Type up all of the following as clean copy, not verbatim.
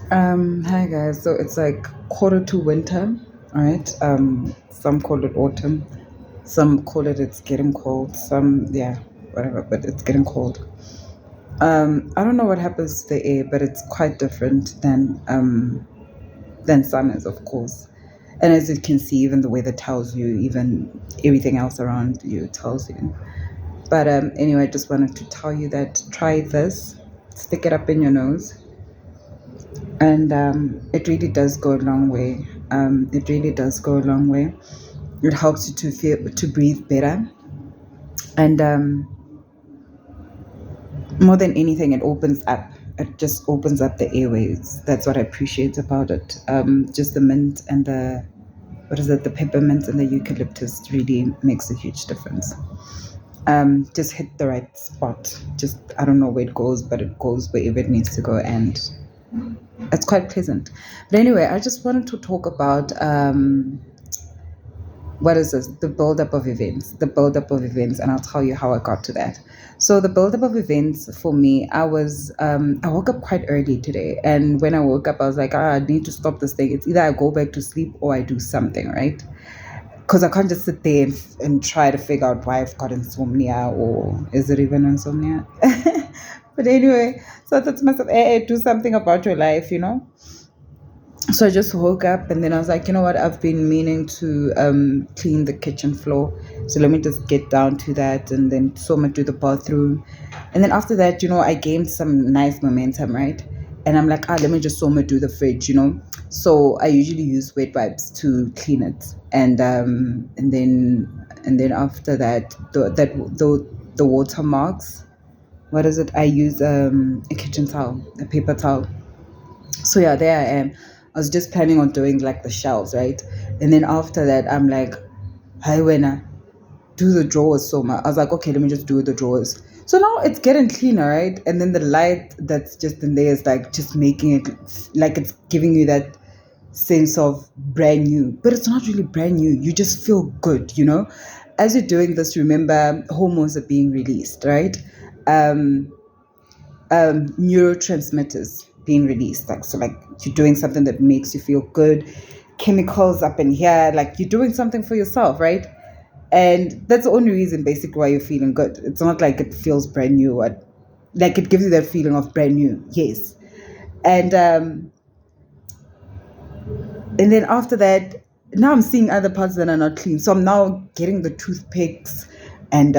Hi guys. So it's like quarter to winter, all right? Some call it autumn, some call it it's getting cold, some yeah, whatever, but it's getting cold. I don't know what happens to the air, but it's quite different than summers, of course. And as you can see, even the weather tells you, even everything else around you tells you. But anyway, I just wanted to tell you that try this, stick it up in your nose, and it really does go a long way. It really does go a long way. It helps you to breathe better, and more than anything, it opens up. It just opens up the airways. That's what I appreciate about it. Just the mint and the what is it? The peppermint and the eucalyptus really makes a huge difference. Just hit the right spot. Just I don't know where it goes, but it goes wherever it needs to go, and it's quite pleasant. But anyway, I just wanted to talk about what is this? The buildup of events. The buildup of events, and I'll tell you how I got to that. So the buildup of events for me, I woke up quite early today, and when I woke up, I was like, I need to stop this thing. It's either I go back to sleep or I do something, right? Because I can't just sit there and try to figure out why I've got insomnia or is it even insomnia? But anyway, so I thought to myself, hey, do something about your life, you know? So I just woke up and then I was like, you know what? I've been meaning to clean the kitchen floor. So let me just get down to that and then soma do the bathroom. And then after that, I gained some nice momentum, right? And I'm like, let me just soma do the fridge, you know? So I usually use wet wipes to clean it. And then after that, the water marks, what is it? I use a kitchen towel, a paper towel. So yeah, there I am. I was just planning on doing like the shelves, right? And then after that, I'm like, hi, Wena, do the drawers so much. I was like, okay, let me just do the drawers. So now it's getting cleaner, right? And then the light that's just in there is like just making it like it's giving you that sense of brand new. But it's not really brand new. You just feel good, you know? As you're doing this, remember hormones are being released, right? Um, Neurotransmitters being released. Like you're doing something that makes you feel good, chemicals up in here, like you're doing something for yourself, right? And that's the only reason basically why you're feeling good. It's not like it feels brand new or like it gives you that feeling of brand new. Yes. And then after that, now I'm seeing other parts that are not clean. So I'm now getting the toothpicks and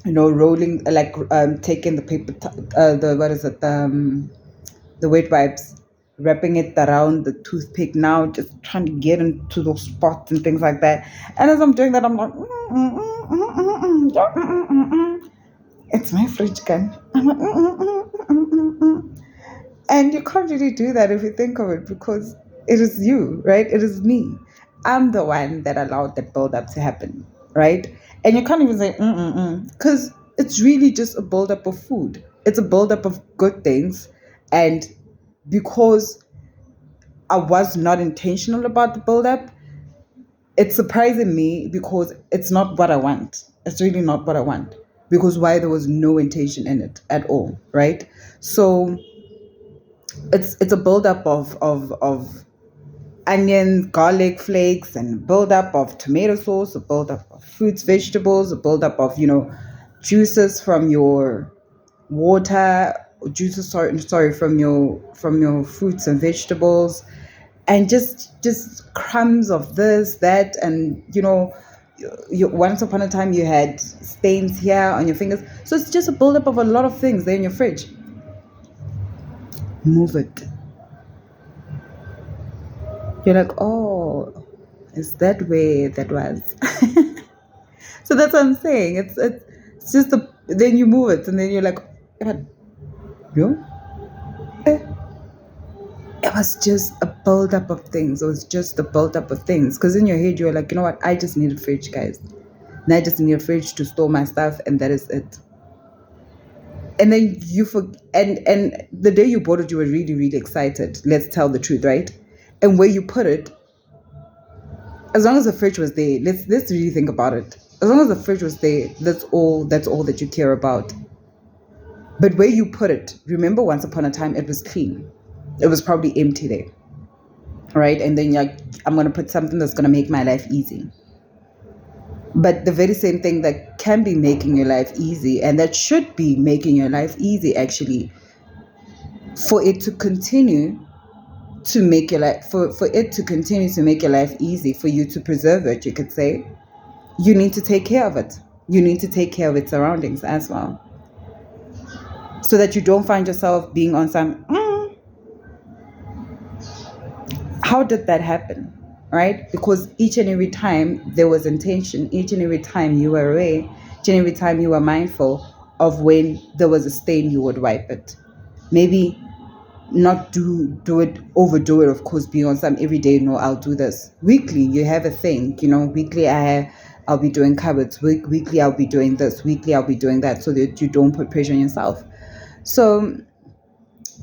rolling like taking the the what is it the wet wipes, wrapping it around the toothpick now, just trying to get into those spots and things like that. And as I'm doing that, I'm like, it's my fridge gun. I'm like, and you can't really do that if you think of it because it is you, right? It is me. I'm the one that allowed that build-up to happen, right? And you can't even say, because it's really just a build-up of food. It's a build-up of good things. And because I was not intentional about the build-up, it's surprising me because it's not what I want. It's really not what I want. Because why there was no intention in it at all, right? So it's a buildup of onions, garlic flakes, and buildup of tomato sauce, a buildup of fruits, vegetables, a buildup of juices from your water, juices sorry from your fruits and vegetables, and just crumbs of this that, and once upon a time you had stains here on your fingers, so it's just a buildup of a lot of things there in your fridge. Move it. You're like, oh, is that where that was? So that's what I'm saying. It's just then you move it and then you're like, "God, yo, eh." It was just a build-up of things. It was just a build-up of things. Because in your head you're like, you know what? I just need a fridge, guys. And I just need a fridge to store my stuff, and that is it. And then and the day you bought it, you were really, really excited. Let's tell the truth, right? And where you put it, as long as the fridge was there, let's really think about it. As long as the fridge was there, that's all that you care about. But where you put it, remember once upon a time it was clean. It was probably empty there, right? And then you're like, I'm going to put something that's going to make my life easy. But the very same thing that can be making your life easy, and that should be making your life easy actually, for it to continue to make your life, for it to continue to make your life easy, for you to preserve it, you could say, you need to take care of it. You need to take care of its surroundings as well. So that you don't find yourself being on some, how did that happen? Right? Because each and every time there was intention, each and every time you were aware, each and every time you were mindful of when there was a stain, you would wipe it. Maybe not do it, overdo it, of course, be on some every day, no, I'll do this. Weekly, you have a thing, weekly I'll be doing cupboards, weekly I'll be doing this, weekly I'll be doing that, so that you don't put pressure on yourself. So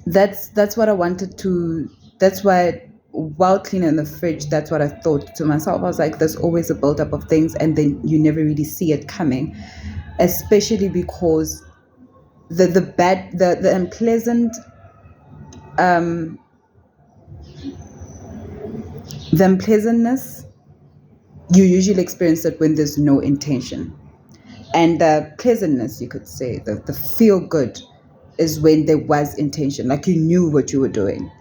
that's what I wanted to, that's why while cleaning the fridge, that's what I thought to myself. I was like, there's always a buildup of things, and then you never really see it coming, especially because the unpleasant, the unpleasantness, you usually experience it when there's no intention. And the pleasantness, you could say, the feel good, is when there was intention, like you knew what you were doing.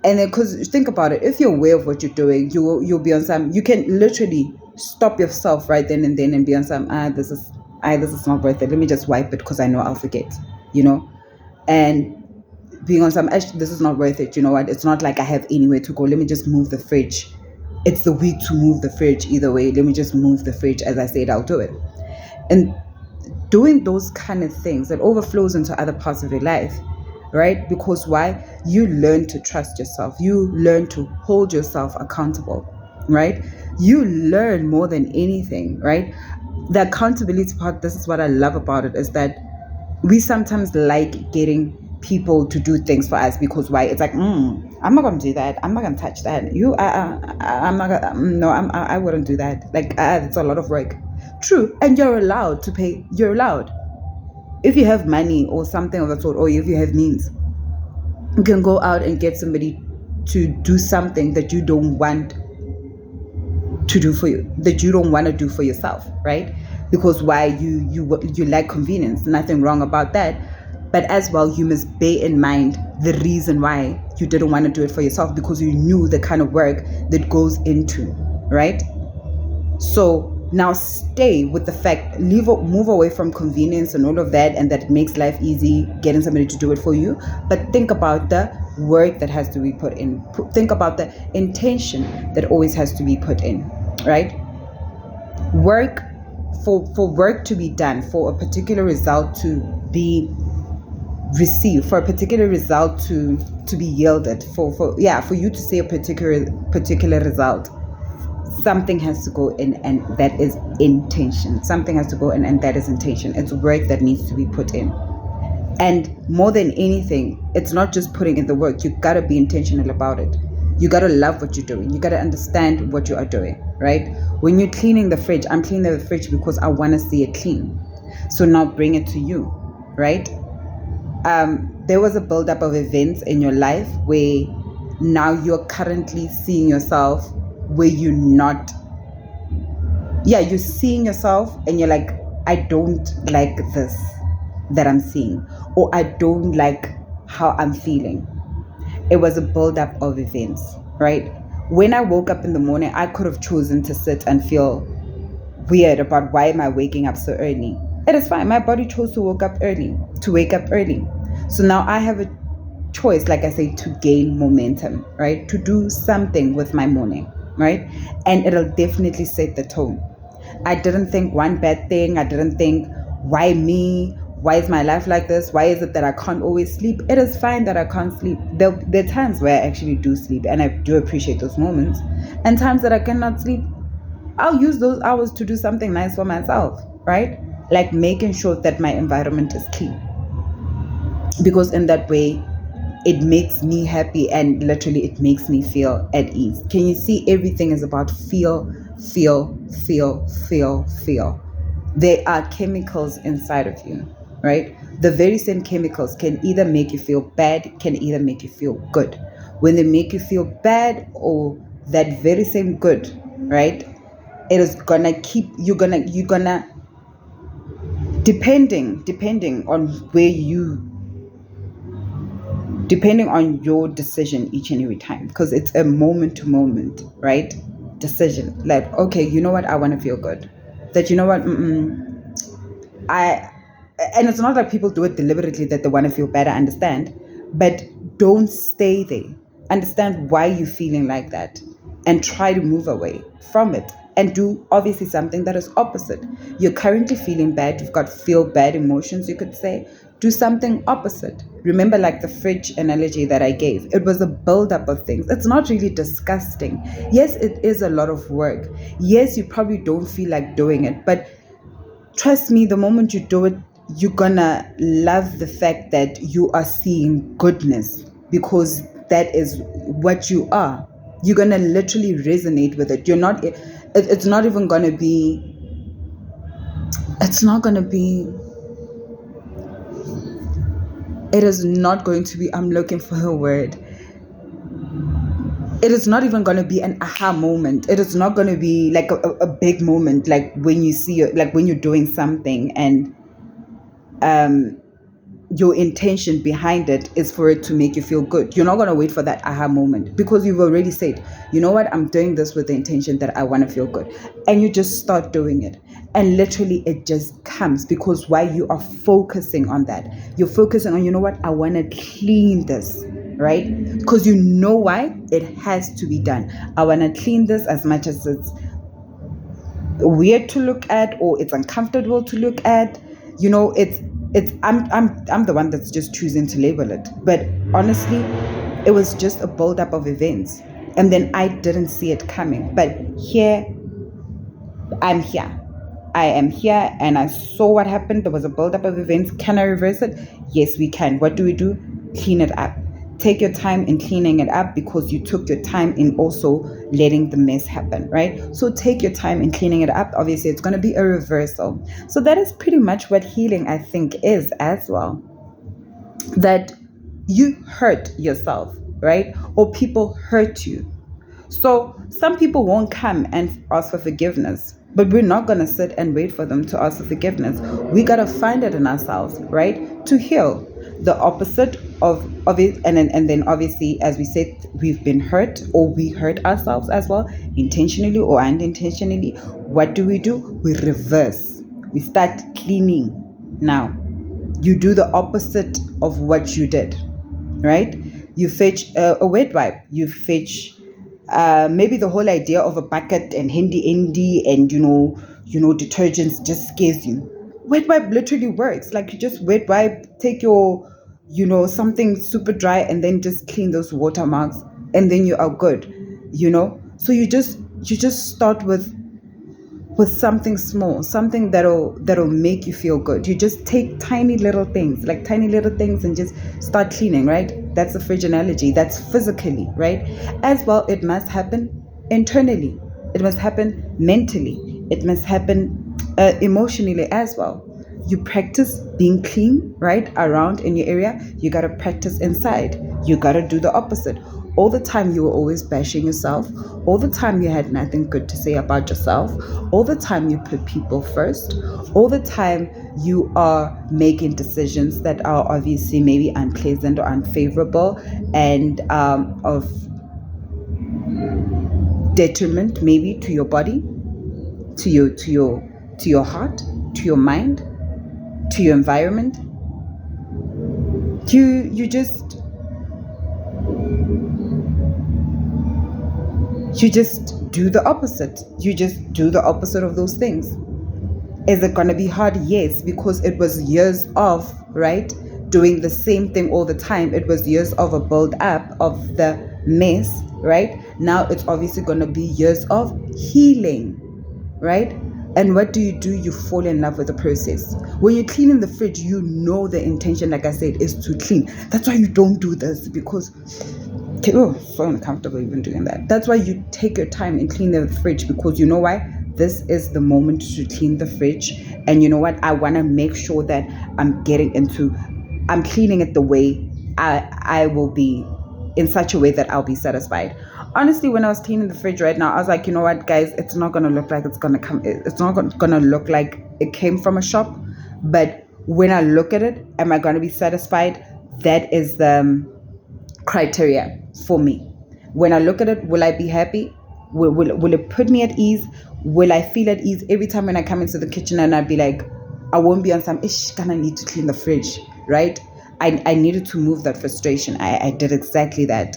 And then, because think about it, if you're aware of what you're doing, you'll be on some, you can literally stop yourself right then and be on some, this is not worth it. Let me just wipe it because I know I'll forget, and being on some, actually, this is not worth it. You know what? It's not like I have anywhere to go. Let me just move the fridge. It's the week to move the fridge either way. Let me just move the fridge. As I said, I'll do it. And doing those kind of things, that overflows into other parts of your life, right? Because why? You learn to trust yourself. You learn to hold yourself accountable, right? You learn more than anything, right? The accountability part, this is what I love about it, is that we sometimes like getting people to do things for us, because why? It's like, I'm not gonna do that. I'm not gonna touch that. I'm not gonna. No, I wouldn't do that. Like, it's a lot of work. True, and you're allowed to pay. You're allowed, if you have money or something of that sort, or if you have means, you can go out and get somebody to do something that you don't want to do for you, that you don't want to do for yourself, right? Because why? You like convenience. Nothing wrong about that. But as well, you must bear in mind the reason why you didn't want to do it for yourself, because you knew the kind of work that goes into, right? So now stay with the fact, move away from convenience and all of that, and that it makes life easy, getting somebody to do it for you. But think about the work that has to be put in. Think about the intention that always has to be put in, right? Work, for work to be done, for a particular result to be received, for a particular result to be yielded, for you to see a particular result, something has to go in, and that is intention. Something has to go in, and that is intention. It's work that needs to be put in. And more than anything, it's not just putting in the work. You gotta be intentional about it. You gotta love what you're doing. You gotta understand what you are doing, right? When you're cleaning the fridge, I'm cleaning the fridge because I want to see it clean. So now bring it to you, right? There was a buildup of events in your life where now you're currently seeing yourself where you're not, you're seeing yourself and you're like, I don't like this that I'm seeing, or I don't like how I'm feeling. It was a buildup of events, right? When I woke up in the morning, I could have chosen to sit and feel weird about why am I waking up so early. It is fine. My body chose to wake up early. So now I have a choice, like I say, to gain momentum, right? To do something with my morning, right? And it'll definitely set the tone. I didn't think one bad thing. I didn't think, why me? Why is my life like this? Why is it that I can't always sleep? It is fine that I can't sleep. There are times where I actually do sleep, and I do appreciate those moments. And times that I cannot sleep, I'll use those hours to do something nice for myself, right? Like making sure that my environment is clean. Because in that way, it makes me happy, and literally it makes me feel at ease. Can you see? Everything is about feel. There are chemicals inside of you, right? The very same chemicals can either make you feel bad, can either make you feel good. When they make you feel bad, or that very same good, right? It is gonna keep you're gonna depending on where you depending on your decision each and every time, because it's a moment to moment, right, decision. Like, okay, you know what, I want to feel good. That, you know what, I and it's not like people do it deliberately that they want to feel better, understand, but don't stay there. Understand why you're feeling like that, and try to move away from it and do obviously something that is opposite. You're currently feeling bad, you've got feel bad emotions, you could say. Do something opposite. Remember, like the fridge analogy that I gave, it was a buildup of things. It's not really disgusting. Yes, it is a lot of work. Yes, you probably don't feel like doing it, but trust me, the moment you do it, you're gonna love the fact that you are seeing goodness, because that is what you are. You're gonna literally resonate with it. You're not, it's not even gonna be, it's not gonna be, it is not going to be, I'm looking for a word. It is not even going to be an aha moment. It is not going to be like a big moment, like when you see, like when you're doing something and your intention behind it is for it to make you feel good. You're not going to wait for that aha moment, because you've already said, you know what, I'm doing this with the intention that I want to feel good. And you just start doing it. And literally it just comes, because why? You are focusing on that. You're focusing on, you know what, I want to clean this, right? Because you know why? It has to be done. I want to clean this, as much as it's weird to look at or it's uncomfortable to look at. You know, I'm the one that's just choosing to label it. But honestly, it was just a build-up of events. And then I didn't see it coming. But here, I'm here. I am here, and I saw what happened. There was a build-up of events. Can I reverse it? Yes, we can. What do? Clean it up. Take your time in cleaning it up, because you took your time in also letting the mess happen, right? So take your time in cleaning it up. Obviously, it's going to be a reversal. So that is pretty much what healing, I think, is as well. That you hurt yourself, right? Or people hurt you. So some people won't come and ask for forgiveness, but we're not going to sit and wait for them to ask for forgiveness. We got to find it in ourselves, right? To heal. The opposite of it. And then obviously, as we said, we've been hurt, or we hurt ourselves as well, intentionally or unintentionally. What do? We reverse. We start cleaning. Now, you do the opposite of what you did, right? You fetch a wet wipe. You fetch maybe the whole idea of a bucket and handy and detergents just scares you. Wet wipe literally works. Like, you just wet wipe, take your something super dry, and then just clean those watermarks, and then you are good. So you just start with something small, something that'll make you feel good. You just take tiny little things, and just start cleaning, right? That's the fridge analogy. That's physically, right? As well, it must happen internally. It must happen mentally. It must happen emotionally as well. You practice being clean, right, around in your area. You got to practice inside. You got to do the opposite. All the time you were always bashing yourself. All the time you had nothing good to say about yourself. All the time you put people first. All the time you are making decisions that are obviously maybe unpleasant or unfavorable, and of detriment maybe to your body, to your heart, to your mind, to your environment. You just do the opposite. You just do the opposite of those things. Is it going to be hard? Yes, because it was years of, right, doing the same thing all the time. It was years of a build up of the mess, right? Now it's obviously going to be years of healing, right? And what do? You fall in love with the process. When you're cleaning the fridge, you know the intention, like I said, is to clean. That's why you don't do this, because so uncomfortable even doing that. That's why you take your time and clean the fridge, because you know why? this is the moment to clean the fridge. And you know what? I want to make sure that I'm cleaning it the way I will be, in such a way that I'll be satisfied. Honestly, when I was cleaning the fridge right now, I was like, you know what, guys, it's not gonna look like it's not gonna look like it came from a shop. But when I look at it, am I gonna be satisfied? That is the criteria for me. When I look at it, will I be happy? Will it put me at ease? Will I feel at ease every time when I come into the kitchen and I'd be like, I won't be on some ish, gonna need to clean the fridge, right? I needed to move that frustration. I did exactly that.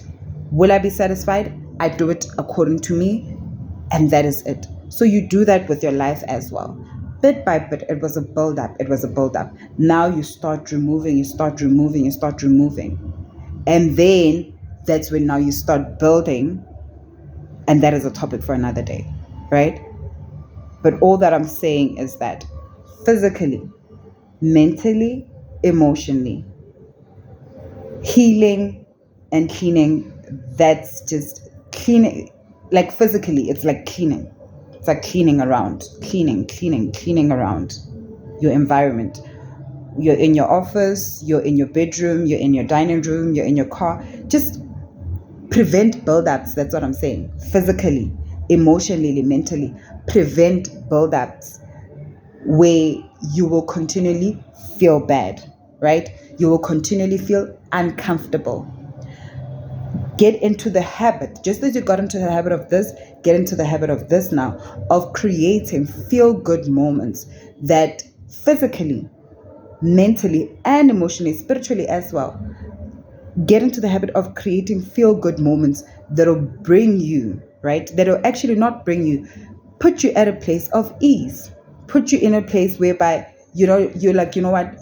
Will I be satisfied? I do it according to me, and that is it. So you do that with your life as well. Bit by bit, it was a build up. It was a build up. Now you start removing, you start removing, you start removing. And then that's when now you start building, and that is a topic for another day, right? But all that I'm saying is that physically, mentally, emotionally, healing and cleaning, that's just cleaning. Like physically, it's like cleaning. It's like cleaning around, cleaning around your environment. You're in your office, you're in your bedroom, you're in your dining room, you're in your car. Just prevent buildups. That's what I'm saying. Physically, emotionally, mentally, prevent buildups where you will continually feel bad, right? You will continually feel uncomfortable. Get into the habit, just as you got into the habit of this, get into the habit of this now, of creating feel-good moments that physically, mentally, and emotionally, spiritually as well, get into the habit of creating feel-good moments that'll bring you, right? That'll actually not bring you, put you at a place of ease, put you in a place whereby, you're like, you know what?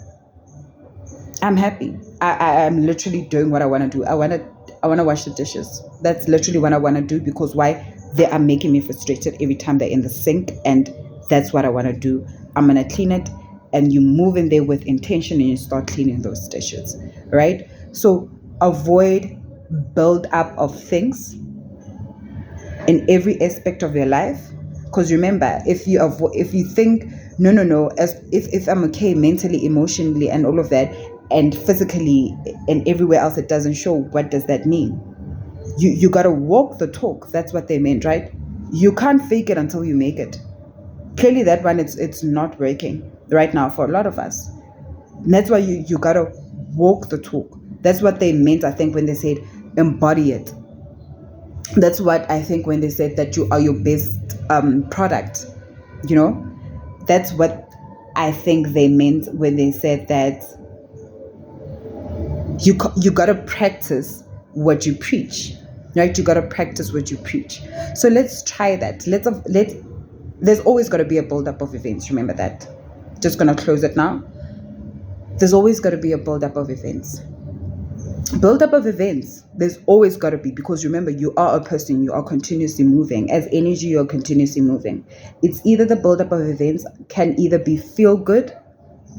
I'm happy. I'm literally doing what I want to do. I want to wash the dishes. That's literally what I want to do, because why? They are making me frustrated every time they're in the sink, and that's what I want to do. I'm going to clean it, and you move in there with intention and you start cleaning those dishes, right? So avoid build up of things in every aspect of your life. Because remember, if you think no, as if I'm okay mentally, emotionally, and all of that, and physically and everywhere else it doesn't show, what does that mean? You gotta walk the talk. That's what they meant, right? You can't fake it until you make it. Clearly that one, it's not working right now for a lot of us. And that's why you gotta walk the talk. That's what they meant, I think, when they said embody it. That's what I think when they said that you are your best product. That's what I think they meant when they said that you gotta practice what you preach, right? You gotta practice what you preach. So let's try that. There's always got to be a build-up of events. Remember that. Just gonna close it now. There's always got to be a build-up of events. Build-up of events. There's always got to be, because remember, you are a person. You are continuously moving. As energy, you're continuously moving. It's either the build-up of events can either be feel good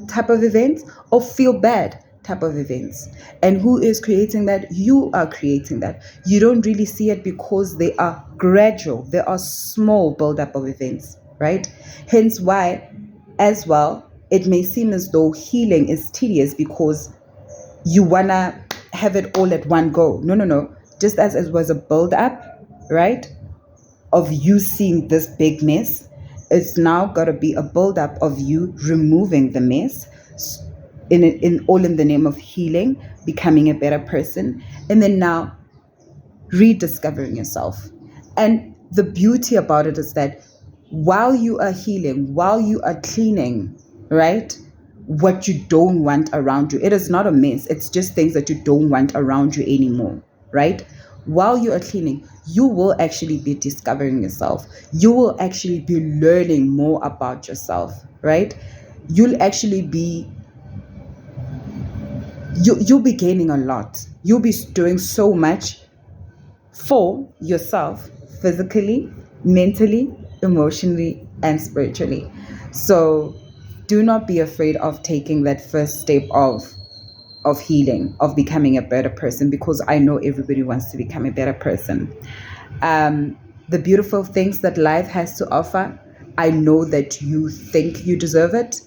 type of events or feel bad type of events. And who is creating that? You are creating that. You don't really see it because they are gradual. They are small build-up of events, right? Hence why, as well, it may seem as though healing is tedious because you want to have it all at one go. No. Just as it was a build-up, right, of you seeing this big mess, it's now got to be a build-up of you removing the mess, in all in the name of healing, becoming a better person, and then now rediscovering yourself. And the beauty about it is that while you are healing, while you are cleaning, right, what you don't want around you, it is not a mess. It's just things that you don't want around you anymore, right? While you are cleaning, you will actually be discovering yourself. You will actually be learning more about yourself, right? You'll actually be you'll be gaining a lot. You'll be doing so much for yourself, physically, mentally, emotionally, and spiritually. So do not be afraid of taking that first step of healing, of becoming a better person, because I know everybody wants to become a better person. The beautiful things that life has to offer, I know that you think you deserve it.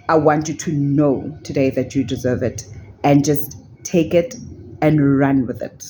I want you to know today that you deserve it, and just take it and run with it.